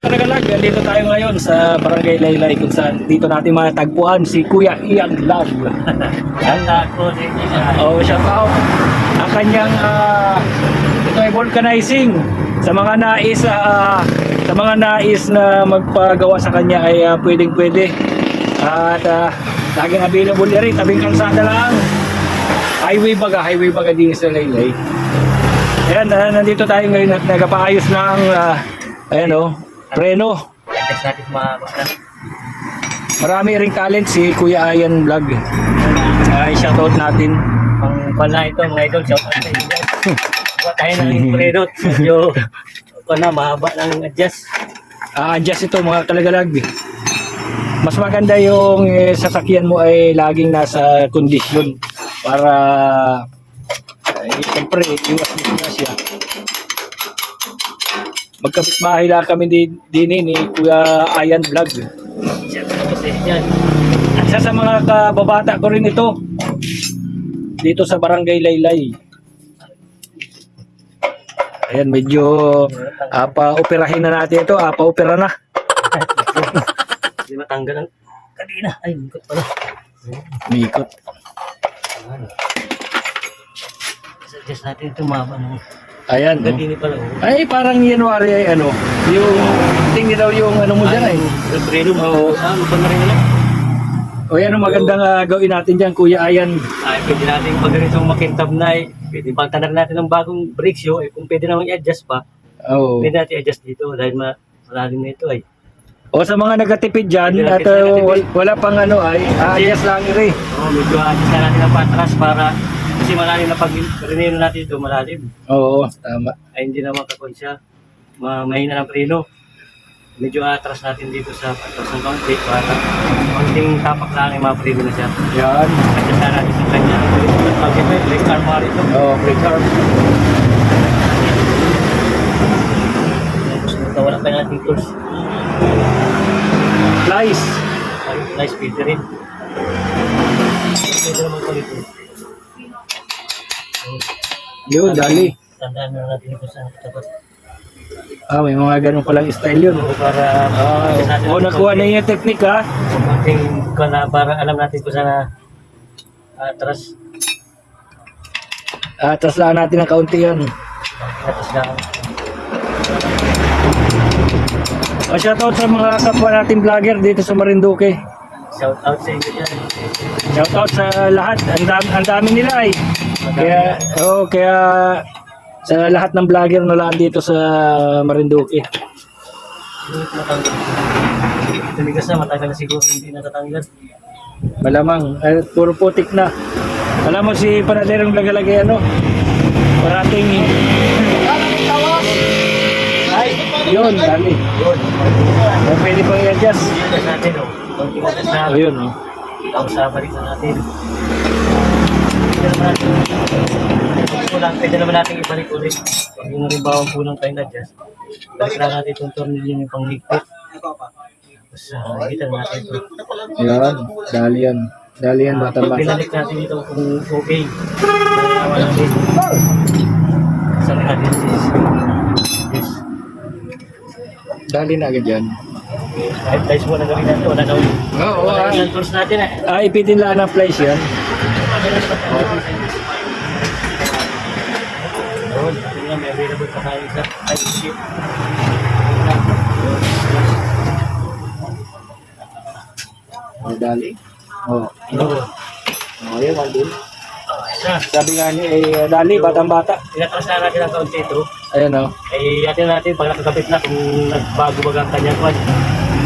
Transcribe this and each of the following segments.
Nagalag, dito tayo ngayon sa Barangay Laylay kung saan dito natin matagpuan si Kuya Ian Vlog. Shout out po sa inyo na. Oh, shout out. Ang kanyang ito ay vulcanizing sa mga nais na magpagawa sa kanya ay pwedeng-pwede. At laging available na rin, tabing kalsada lang. Highway baga din sa Laylay. Ayan, nandito tayo ngayon at nagapaayos ng preno. Test natin mahaba na. Marami ring talent si Kuya Ian Vlog. Ay, shoutout natin. Ang pala ito, mga idol, shout out sa inyo. Buka tayo ng impredot. Medyo, mahaba ng adjust. Adjust ito mga kalagalag. Mas maganda yung sasakyan mo ay laging nasa kondisyon para siyempre iwas disgrasya. Magkapit-bahay lang kami din ni Kuya Ian Vlog. Shout out po sa inyo. At isa sa mga kababata ko rin ito dito sa Barangay Laylay. Ayan, medyo pa-operahin na natin ito. Pa-opera na. Hindi matanggal ang kanina. Ay, mikot pala. Mikot. Suggest natin ito mahaba ng Ayan. Oh. kanina pala. Ay, parang January ay yung tingin daw yung mo dyan ay. Freedom. Oo. Ano pa na rin nila? O yan ang magandang gawin natin dyan, Kuya Ian. Ay, pwede natin pag ganitong makintab na pwede pagtanan natin ng bagong brakes yun. Kung pwede naman i-adjust pa, Oo. pwede natin i-adjust dito dahil malalim na ito ay. O sa mga nagatipid dyan, Hindi at natin nagatipid. wala pang ay, ayos lang rin. Medyo adjust na natin ang patras para kasi malalim na pag rinino natin ito, malalim. Oo, tama. Ay hindi na makakonsya. Mahina ng preno. Medyo atras natin dito sa patras ng kaunti para konting tapak lang ay mapreno na siya. Yan. Adjust na natin sa kanya. Pag ito, brake armor ito. Oo, brake arm. Tapos wala pa yung ating tools. Flies. Ay, nice speeder rin. Pwede naman ko dito. Yun, dali. Tandaan na natin kung saan dapat. May mga ganun palang style yun. Para Nakuha na yung technique ha. Para alam natin kung saan atras. Atas lang natin ng kaunti yan. Atras lang. Shoutout sa mga kapwa nating vlogger dito sa Marinduque. Shout out sa inyo dyan. Shoutout sa lahat. Ang dami nila eh. Kaya sa lahat ng vlogger na lang dito sa Marinduque. Tumigas na, matagal na siguro hindi natatanggal. Malamang, puro putik na. Alam mo si Panaderong nagalagay parating ay, yun, dali. Pwede pang i-adjust. I-adjust natin o. Konting adjust na. Ayun Tapos balik na natin. Pwede naman natin ibalik ulit. Pag yung rin pulang tayo na-adjust. Balik na natin itong tornilyo yung pangligpit. Tapos kita natin ito. Yan, dali yan. Dali yan, Pag bata-bata. binalik natin ito kung okay. Sabi natin this. Dali na agad yan. Kahit guys mo na gawin natin, wala daw. Oo, Wala yung tools natin ipitin lang ng flash yan. Doon, ito nga, may available pa tayo sa type sheet. Dali. Doon. Yan, andun. Isa. Sabi nga niya, dali, batang-bata. Tinatras na natin ang kaunti ito. Ayan Ay, atin natin, pag nakakabit na, kung nagbago baga ang kanyang kwan.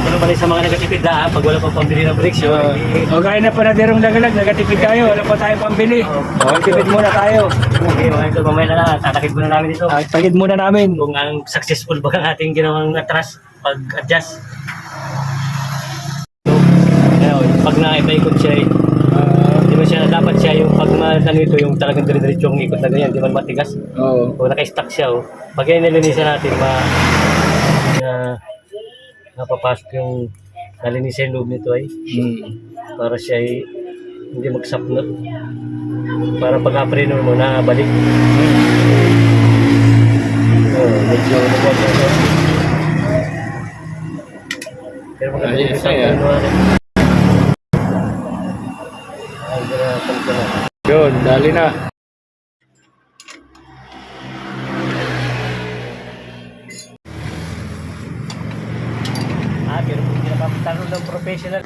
Ano pa rin sa mga nagatipid na, pag wala pang pambili ng brakes yun. Gaya na Panaderong nagalag, nagatipid tayo, wala pa tayong pambili. Tipid muna tayo. Okay, mga ito, mamaya na lang, tatakit muna namin ito. Tagid muna namin. Kung ang successful ba ang ating ginawang atras, pag-adjust. Pag na-ikot siya, di ba siya, dapat siya yung pag nito yung talagang dire-diretso yung ikot na ganyan, di ba matigas? Oo. Kung naka-stack siya, pag yan nilinisan natin, napapasok yung nalinisan yung loob nito ay para siya ay hindi magsapnot para pag-apreno mo na balik. Medyo Pero maganda Ayos, yung isang ayan. kunwari. Ay, ganapan ko na. Yun, dali na. Pero kung hindi na ng professional.